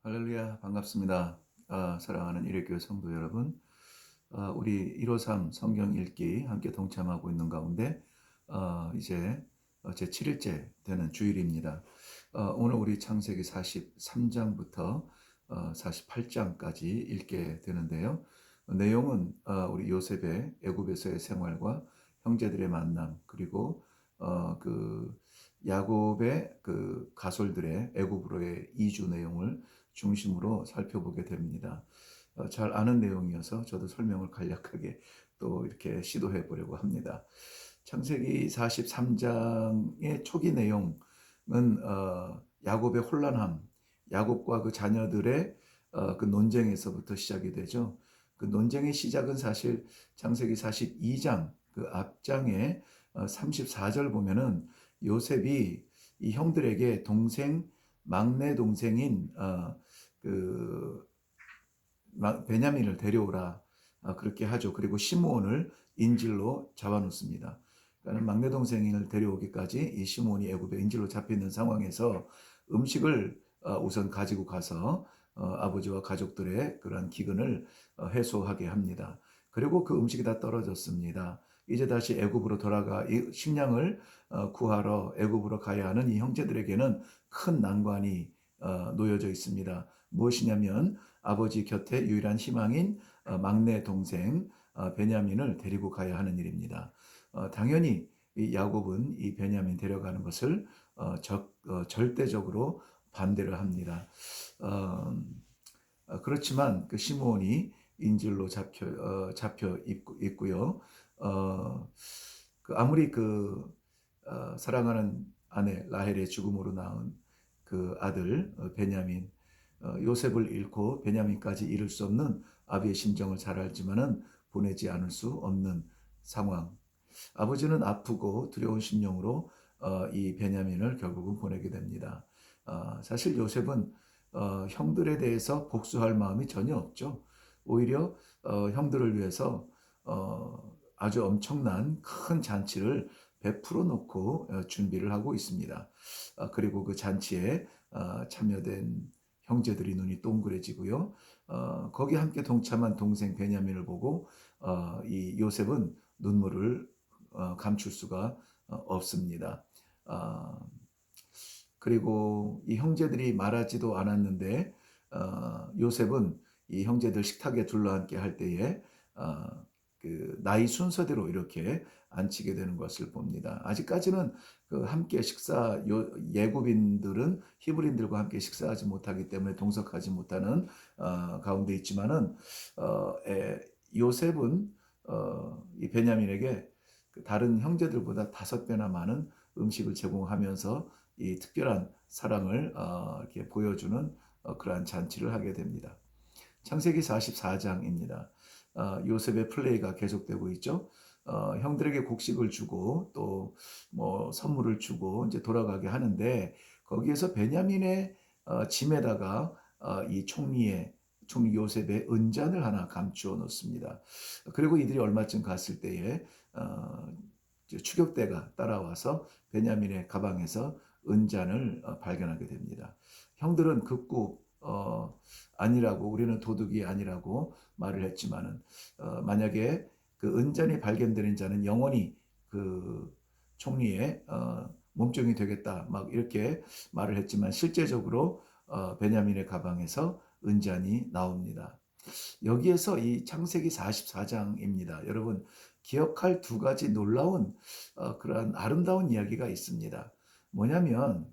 할렐루야, 반갑습니다. 사랑하는 일일교회 성도 여러분, 우리 153 성경 읽기 함께 동참하고 있는 가운데 이제 제 7일째 되는 주일입니다. 오늘 우리 창세기 43장부터 48장까지 읽게 되는데요. 내용은 우리 요셉의 애굽에서의 생활과 형제들의 만남, 그리고 그 야곱의 그 가솔들의 애굽으로의 이주 내용을 중심으로 살펴보게 됩니다. 잘 아는 내용이어서 저도 설명을 간략하게 또 이렇게 시도해 보려고 합니다. 창세기 43장의 초기 내용은 야곱의 혼란함, 야곱과 그 자녀들의 그 논쟁에서부터 시작이 되죠. 그 논쟁의 시작은 사실 창세기 42장 그 앞장에 34절 보면은 요셉이 이 형들에게 막내 동생인 그 베냐민을 데려오라 그렇게 하죠. 그리고 시므온을 인질로 잡아놓습니다. 그러니까 막내 동생을 데려오기까지 이 시므온이 애굽에 인질로 잡히는 상황에서 음식을 우선 가지고 가서 아버지와 가족들의 그런 기근을 해소하게 합니다. 그리고 그 음식이 다 떨어졌습니다. 이제 다시 애굽으로 돌아가 식량을 구하러 애굽으로 가야 하는 이 형제들에게는 큰 난관이 놓여져 있습니다. 무엇이냐면 아버지 곁에 유일한 희망인 막내 동생 베냐민을 데리고 가야 하는 일입니다. 당연히 이 야곱은 이 베냐민 데려가는 것을 절대적으로 반대를 합니다. 그렇지만 그 시므온이 인질로 잡혀 있고요. 아무리 사랑하는 아내 라헬의 죽음으로 낳은 그 아들 베냐민, 요셉을 잃고 베냐민까지 잃을 수 없는 아비의 심정을 잘 알지만은 보내지 않을 수 없는 상황. 아버지는 아프고 두려운 심령으로 이 베냐민을 결국은 보내게 됩니다. 사실 요셉은 형들에 대해서 복수할 마음이 전혀 없죠. 오히려 형들을 위해서 아주 엄청난 큰 잔치를 베풀어 놓고 준비를 하고 있습니다. 그리고 그 잔치에 참여된 형제들이 눈이 동그래지고요. 거기 함께 동참한 동생 베냐민을 보고 이 요셉은 눈물을 감출 수가 없습니다. 그리고 이 형제들이 말하지도 않았는데 요셉은 이 형제들 식탁에 둘러앉게 할 때에 그 나이 순서대로 이렇게 앉히게 되는 것을 봅니다. 아직까지는 그 함께 예굽인들은 히브리인들과 함께 식사하지 못하기 때문에 동석하지 못하는 가운데 있지만은 요셉은 이 베냐민에게 다른 형제들보다 5배나 많은 음식을 제공하면서 이 특별한 사랑을 이렇게 보여주는 그러한 잔치를 하게 됩니다. 창세기 44장입니다. 요셉의 플레이가 계속되고 있죠. 형들에게 곡식을 주고 또 뭐 선물을 주고 이제 돌아가게 하는데 거기에서 베냐민의 짐에다가 이 총리 요셉의 은잔을 하나 감추어 놓습니다. 그리고 이들이 얼마쯤 갔을 때에 추격대가 따라와서 베냐민의 가방에서 은잔을 발견하게 됩니다. 형들은 극구 아니라고, 우리는 도둑이 아니라고 말을 했지만은 만약에 그 은잔이 발견되는 자는 영원히 그 총리의 몸종이 되겠다 막 이렇게 말을 했지만 실제적으로 베냐민의 가방에서 은잔이 나옵니다. 여기에서 이 창세기 44장입니다. 여러분 기억할 두 가지 놀라운 그러한 아름다운 이야기가 있습니다. 뭐냐면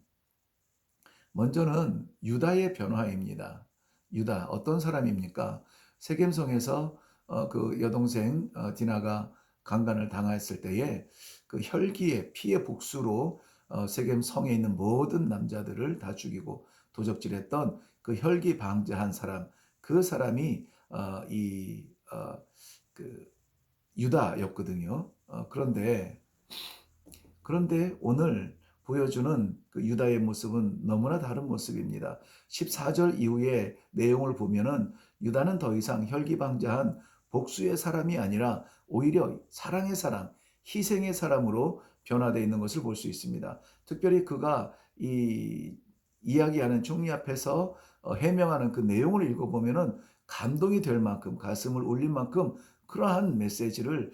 먼저는 유다의 변화입니다. 유다 어떤 사람입니까? 세겜성에서 그 여동생 디나가 강간을 당했을 때에 그 혈기의 피의 복수로 세겜성에 있는 모든 남자들을 다 죽이고 도적질했던 그 혈기 방자한 사람, 그 사람이 그 유다였거든요. 그런데 오늘 보여주는 그 유다의 모습은 너무나 다른 모습입니다. 14절 이후의 내용을 보면은 유다는 더 이상 혈기방자한 복수의 사람이 아니라 오히려 사랑의 사람, 희생의 사람으로 변화되어 있는 것을 볼 수 있습니다. 특별히 그가 이 이야기하는 총리 앞에서 해명하는 그 내용을 읽어보면은 감동이 될 만큼 가슴을 울릴 만큼 그러한 메시지를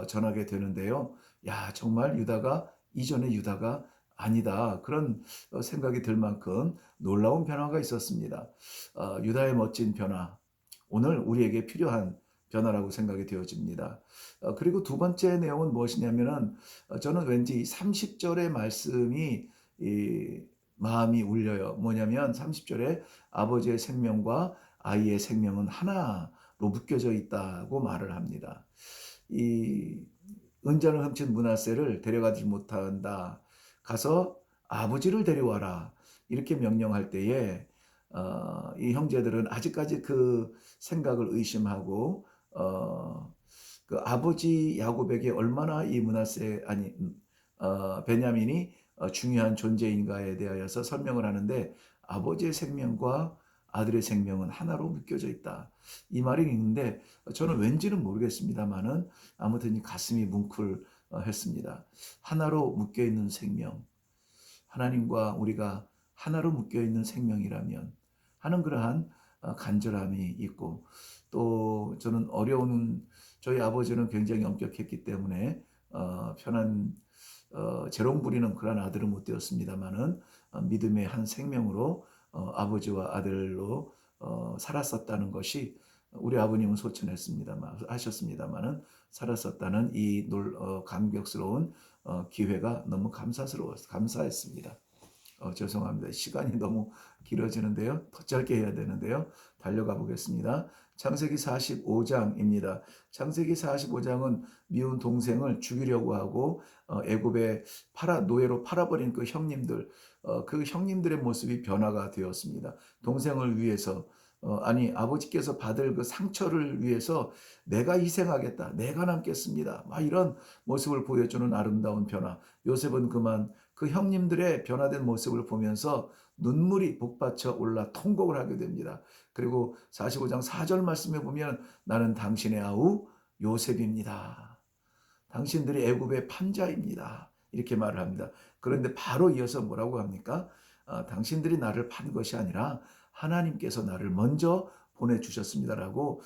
전하게 되는데요. 야, 정말 유다가 이전의 유다가 아니다. 그런 생각이 들 만큼 놀라운 변화가 있었습니다. 유다의 멋진 변화. 오늘 우리에게 필요한 변화라고 생각이 되어집니다. 그리고 두 번째 내용은 무엇이냐면은 저는 왠지 30절의 말씀이 마음이 울려요. 뭐냐면 30절에 아버지의 생명과 아이의 생명은 하나로 묶여져 있다고 말을 합니다. 이 은전을 훔친 므낫세를 데려가지 못한다. 가서 아버지를 데려와라. 이렇게 명령할 때에 이 형제들은 아직까지 그 생각을 의심하고 그 아버지 야곱에게 얼마나 이 므낫세 아니 베냐민이 중요한 존재인가에 대하여서 설명을 하는데 아버지의 생명과 아들의 생명은 하나로 묶여져 있다. 이 말이 있는데 저는 왠지는 모르겠습니다만은 아무튼 이 가슴이 뭉클했습니다. 하나로 묶여 있는 생명, 하나님과 우리가 하나로 묶여 있는 생명이라면 하는 그러한 간절함이 있고 또 저는 어려운 저희 아버지는 굉장히 엄격했기 때문에 편한 재롱 부리는 그런 아들은 못 되었습니다만은 믿음의 한 생명으로 아버지와 아들로 살았었다는 것이 우리 아버님은 하셨습니다만은 살았었다는 이 감격스러운 기회가 너무 감사했습니다. 죄송합니다. 시간이 너무 길어지는데요. 더 짧게 해야 되는데요. 달려가 보겠습니다. 창세기 45장입니다. 창세기 45장은 미운 동생을 죽이려고 하고 애굽에 노예로 팔아버린 그 형님들, 그 형님들의 모습이 변화가 되었습니다. 동생을 위해서 아버지께서 받을 그 상처를 위해서 내가 희생하겠다. 내가 남겠습니다. 막 이런 모습을 보여주는 아름다운 변화. 요셉은 그만 그 형님들의 변화된 모습을 보면서 눈물이 복받쳐 올라 통곡을 하게 됩니다. 그리고 45장 4절 말씀에 보면 나는 당신의 아우 요셉입니다. 당신들이 애굽의 판자입니다. 이렇게 말을 합니다. 그런데 바로 이어서 뭐라고 합니까? 당신들이 나를 판 것이 아니라 하나님께서 나를 먼저 보내주셨습니다라고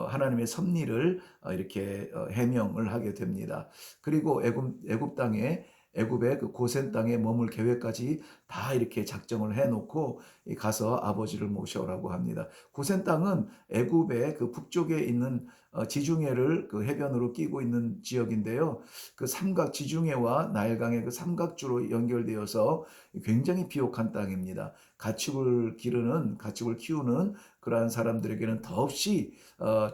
하나님의 섭리를 이렇게 해명을 하게 됩니다. 그리고 애굽의 그 고센 땅에 머물 계획까지 다 이렇게 작정을 해놓고 가서 아버지를 모셔오라고 합니다. 고센 땅은 애굽의 그 북쪽에 있는 지중해를 그 해변으로 끼고 있는 지역인데요. 그 지중해와 나일강의 그 삼각주로 연결되어서 굉장히 비옥한 땅입니다. 가축을 키우는 그러한 사람들에게는 더없이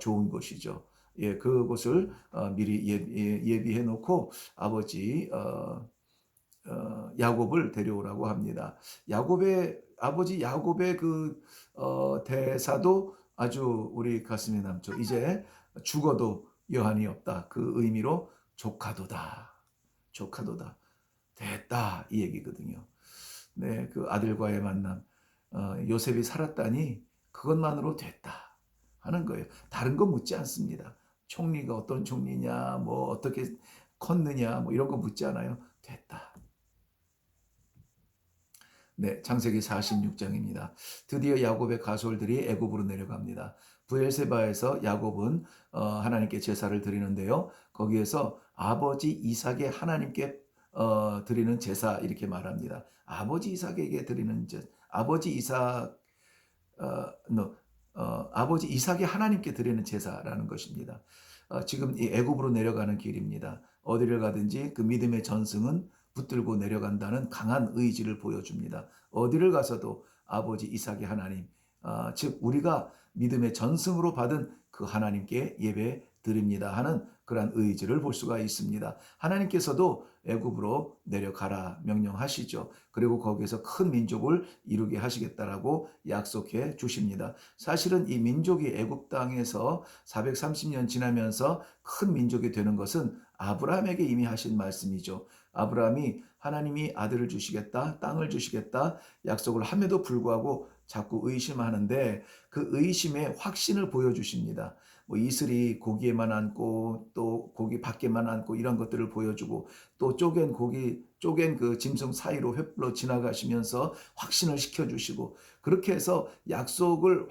좋은 곳이죠. 예, 그곳을 미리 예비해 놓고 야곱을 데려오라고 합니다. 아버지 야곱의 그 대사도 아주 우리 가슴에 남죠. 이제 죽어도 여한이 없다. 그 의미로 조카도다. 됐다. 이 얘기거든요. 네, 그 아들과의 만남. 요셉이 살았다니 그것만으로 됐다 하는 거예요. 다른 거 묻지 않습니다. 총리가 어떤 총리냐, 뭐 어떻게 컸느냐, 뭐 이런 거 묻지 않아요. 됐다. 네, 창세기 46장입니다. 드디어 야곱의 가솔들이 애굽으로 내려갑니다. 브엘세바에서 야곱은 하나님께 제사를 드리는데요. 거기에서 아버지 이삭의 하나님께 드리는 제사 이렇게 말합니다. 아버지 이삭에게 드리는 아버지 이삭의 하나님께 드리는 제사라는 것입니다. 지금 이 애굽으로 내려가는 길입니다. 어디를 가든지 그 믿음의 전승은 붙들고 내려간다는 강한 의지를 보여줍니다. 어디를 가서도 아버지 이삭의 하나님, 즉 우리가 믿음의 전승으로 받은 그 하나님께 예배 드립니다 하는 그러한 의지를 볼 수가 있습니다. 하나님께서도 애굽으로 내려가라 명령하시죠. 그리고 거기에서 큰 민족을 이루게 하시겠다라고 약속해 주십니다. 사실은 이 민족이 애굽 땅에서 430년 지나면서 큰 민족이 되는 것은 아브라함에게 이미 하신 말씀이죠. 아브라함이 하나님이 아들을 주시겠다, 땅을 주시겠다 약속을 함에도 불구하고 자꾸 의심하는데 그 의심의 확신을 보여주십니다. 뭐 이슬이 고기에만 앉고 또 고기 밖에만 앉고 이런 것들을 보여주고 또 쪼갠 그 짐승 사이로 횃불로 지나가시면서 확신을 시켜주시고 그렇게 해서 약속의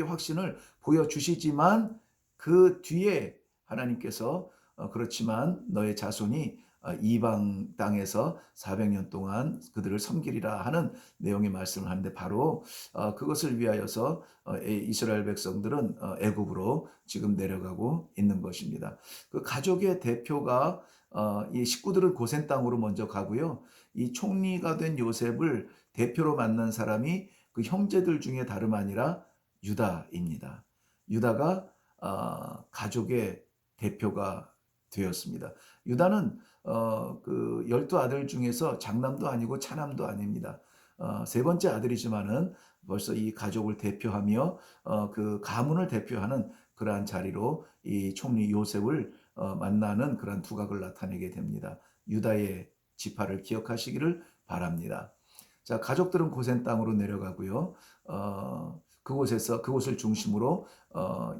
확신을 보여주시지만 그 뒤에 하나님께서 그렇지만 너의 자손이 이방 땅에서 400년 동안 그들을 섬기리라 하는 내용의 말씀을 하는데 바로 그것을 위하여서 이스라엘 백성들은 애굽으로 지금 내려가고 있는 것입니다. 그 가족의 대표가 이 식구들은 고센 땅으로 먼저 가고요. 이 총리가 된 요셉을 대표로 만난 사람이 그 형제들 중에 다름 아니라 유다입니다. 유다가 가족의 대표가 되었습니다. 유다는 그 12아들 중에서 장남도 아니고 차남도 아닙니다. 세 번째 아들이지만은 벌써 이 가족을 대표하며 그 가문을 대표하는 그러한 자리로 이 총리 요셉을 만나는 그러한 두각을 나타내게 됩니다. 유다의 지파를 기억하시기를 바랍니다. 자, 가족들은 고센 땅으로 내려가고요. 그곳을 중심으로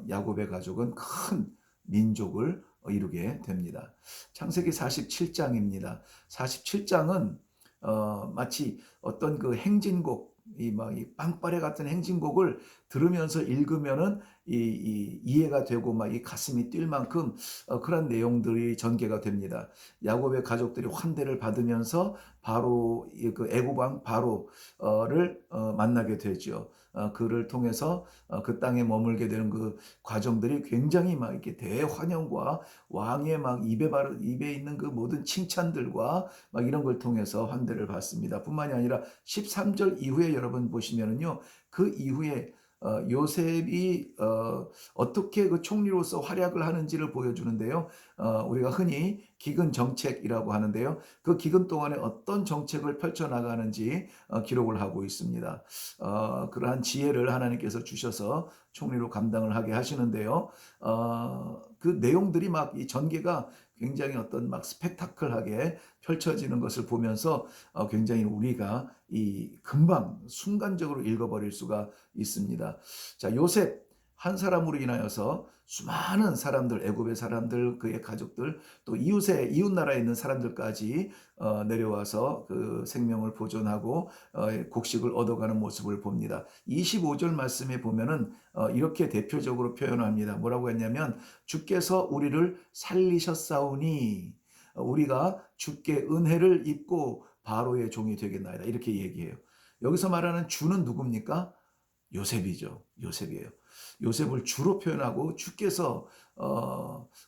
야곱의 가족은 큰 민족을 이루게 됩니다. 창세기 47장입니다. 47장은 마치 어떤 그 행진곡, 이 빵빠레 같은 행진곡을 들으면서 읽으면은 이해가 되고 막 이 가슴이 뛸 만큼 그런 내용들이 전개가 됩니다. 야곱의 가족들이 환대를 받으면서 바로 그 애굽 왕 바로를 만나게 되죠. 그를 통해서 그 땅에 머물게 되는 그 과정들이 굉장히 막 이렇게 대환영과 왕의 막 입에 있는 그 모든 칭찬들과 막 이런 걸 통해서 환대를 받습니다. 뿐만이 아니라 13절 이후에 여러분 보시면은요, 그 이후에 요셉이 어떻게 그 총리로서 활약을 하는지를 보여주는데요. 우리가 흔히 기근 정책이라고 하는데요. 그 기근 동안에 어떤 정책을 펼쳐나가는지 기록을 하고 있습니다. 그러한 지혜를 하나님께서 주셔서 총리로 감당을 하게 하시는데요. 그 내용들이 막 이 전개가 굉장히 어떤 막 스펙타클하게 펼쳐지는 것을 보면서 굉장히 우리가 이 금방 순간적으로 읽어버릴 수가 있습니다. 자, 요셉 한 사람으로 인하여서 수많은 사람들, 애굽의 사람들, 그의 가족들, 또 이웃 나라에 있는 사람들까지 내려와서 그 생명을 보존하고 곡식을 얻어가는 모습을 봅니다. 25절 말씀에 보면은 이렇게 대표적으로 표현합니다. 뭐라고 했냐면 주께서 우리를 살리셨사오니 우리가 주께 은혜를 입고 바로의 종이 되겠나이다. 이렇게 얘기해요. 여기서 말하는 주는 누굽니까? 요셉이죠. 요셉이에요. 요셉을 주로 표현하고 주께서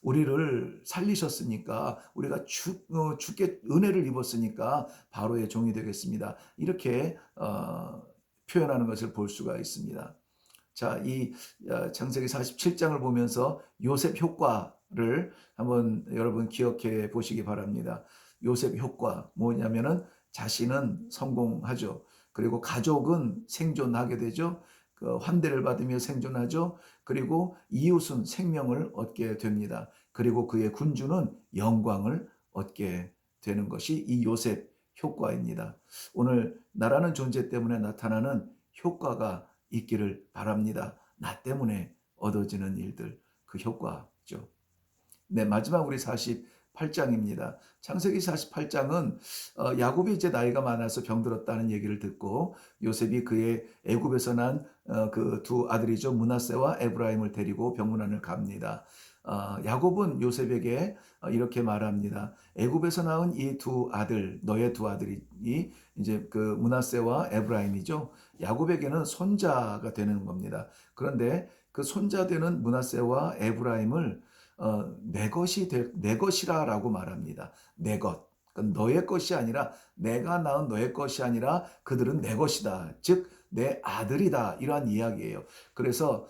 우리를 살리셨으니까 우리가 주께 은혜를 입었으니까 바로의 종이 되겠습니다. 이렇게 표현하는 것을 볼 수가 있습니다. 자, 이 창세기 47장을 보면서 요셉 효과를 한번 여러분 기억해 보시기 바랍니다. 요셉 효과 뭐냐면은 자신은 성공하죠. 그리고 가족은 생존하게 되죠. 그 환대를 받으며 생존하죠. 그리고 이웃은 생명을 얻게 됩니다. 그리고 그의 군주는 영광을 얻게 되는 것이 이 요셉 효과입니다. 오늘 나라는 존재 때문에 나타나는 효과가 있기를 바랍니다. 나 때문에 얻어지는 일들, 그 효과죠. 네, 마지막 우리 48장입니다. 창세기 48장은 야곱이 이제 나이가 많아서 병들었다는 얘기를 듣고 요셉이 그의 애굽에서 난 그 두 아들이죠. 므낫세와 에브라임을 데리고 병문안을 갑니다. 야곱은 요셉에게 이렇게 말합니다. 애굽에서 낳은 이 두 아들, 너의 두 아들이 이제 그 므낫세와 에브라임이죠. 야곱에게는 손자가 되는 겁니다. 그런데 그 손자 되는 므낫세와 에브라임을 내 것이라라고 말합니다. 내 것. 그러니까 너의 것이 아니라 내가 낳은 너의 것이 아니라 그들은 내 것이다. 즉 내 아들이다. 이러한 이야기예요. 그래서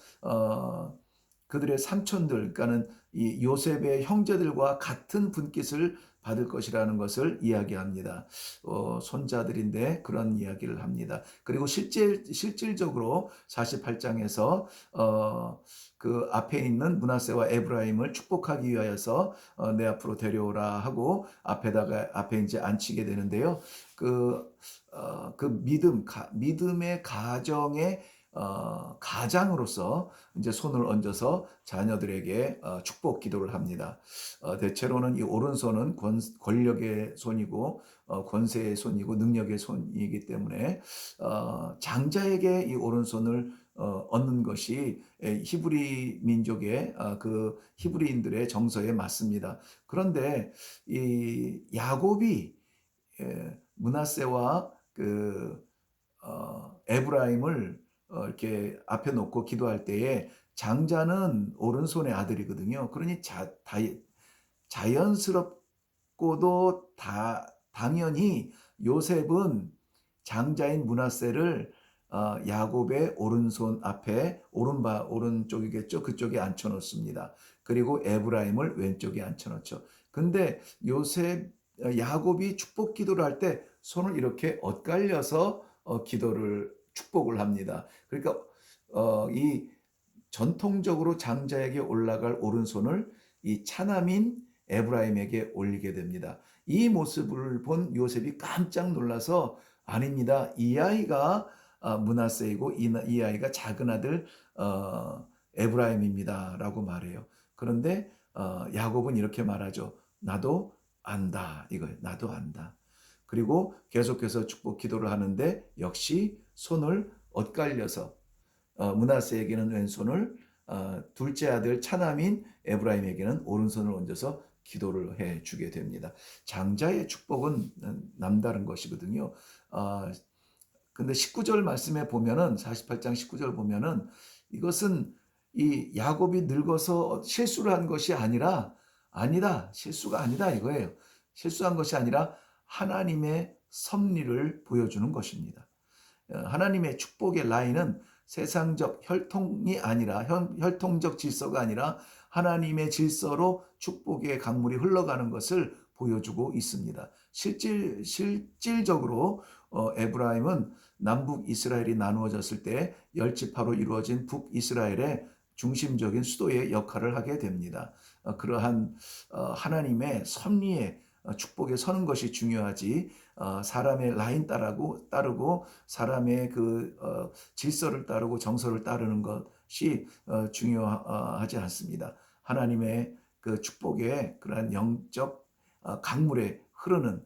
그들의 삼촌들, 그러니까는 이 요셉의 형제들과 같은 분깃을 받을 것이라는 것을 이야기합니다. 손자들인데 그런 이야기를 합니다. 그리고 실질적으로 48장에서 그 앞에 있는 므낫세와 에브라임을 축복하기 위하여서 내 앞으로 데려오라 하고 앞에 이제 앉히게 되는데요. 그 믿음의 가정의 가장으로서 이제 손을 얹어서 자녀들에게 축복 기도를 합니다. 대체로는 이 오른손은 권력의 손이고 권세의 손이고 능력의 손이기 때문에 장자에게 이 오른손을 얻는 것이 히브리 민족의 그 히브리인들의 정서에 맞습니다. 그런데 이 야곱이 므낫세와 에브라임을 이렇게 앞에 놓고 기도할 때에 장자는 오른손의 아들이거든요. 그러니 자연스럽고도 당연히 요셉은 장자인 므낫세를 야곱의 오른손 앞에 오른쪽이겠죠. 그쪽에 앉혀 놓습니다. 그리고 에브라임을 왼쪽에 앉혀 놓죠. 근데 야곱이 축복 기도를 할 때 손을 이렇게 엇갈려서 축복을 합니다. 그러니까 이 전통적으로 장자에게 올라갈 오른손을 이 차남인 에브라임에게 올리게 됩니다. 이 모습을 본 요셉이 깜짝 놀라서 아닙니다. 이 아이가 므낫세이고 이 아이가 작은 아들 에브라임입니다. 라고 말해요. 그런데 야곱은 이렇게 말하죠. 나도 안다. 이거예요. 나도 안다. 그리고 계속해서 축복 기도를 하는데 역시 손을 엇갈려서 므낫세에게는 왼손을 둘째 아들 차남인 에브라임에게는 오른손을 얹어서 기도를 해 주게 됩니다. 장자의 축복은 남다른 것이거든요. 근데 19절 말씀에 보면은 48장 19절 보면은 이것은 이 야곱이 늙어서 실수를 한 것이 아니다. 실수가 아니다 이거예요. 실수한 것이 아니라 하나님의 섭리를 보여주는 것입니다. 하나님의 축복의 라인은 세상적 혈통이 아니라 혈통적 질서가 아니라 하나님의 질서로 축복의 강물이 흘러가는 것을 보여주고 있습니다. 실질적으로 에브라임은 남북 이스라엘이 나누어졌을 때 열지파로 이루어진 북이스라엘의 중심적인 수도의 역할을 하게 됩니다. 그러한 하나님의 섭리에 축복에 서는 것이 중요하지 사람의 라인 따르고 사람의 질서를 따르고 정서를 따르는 것이 중요하지 않습니다. 하나님의 그 축복의 그러한 영적 강물에 흐르는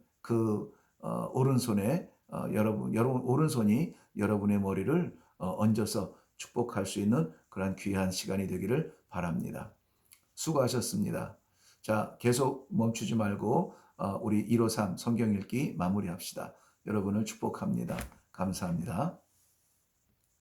오른손에 여러분 오른손이 여러분의 머리를 얹어서 축복할 수 있는 그러한 귀한 시간이 되기를 바랍니다. 수고하셨습니다. 자, 계속 멈추지 말고 우리 153 성경 읽기 마무리합시다. 여러분을 축복합니다. 감사합니다.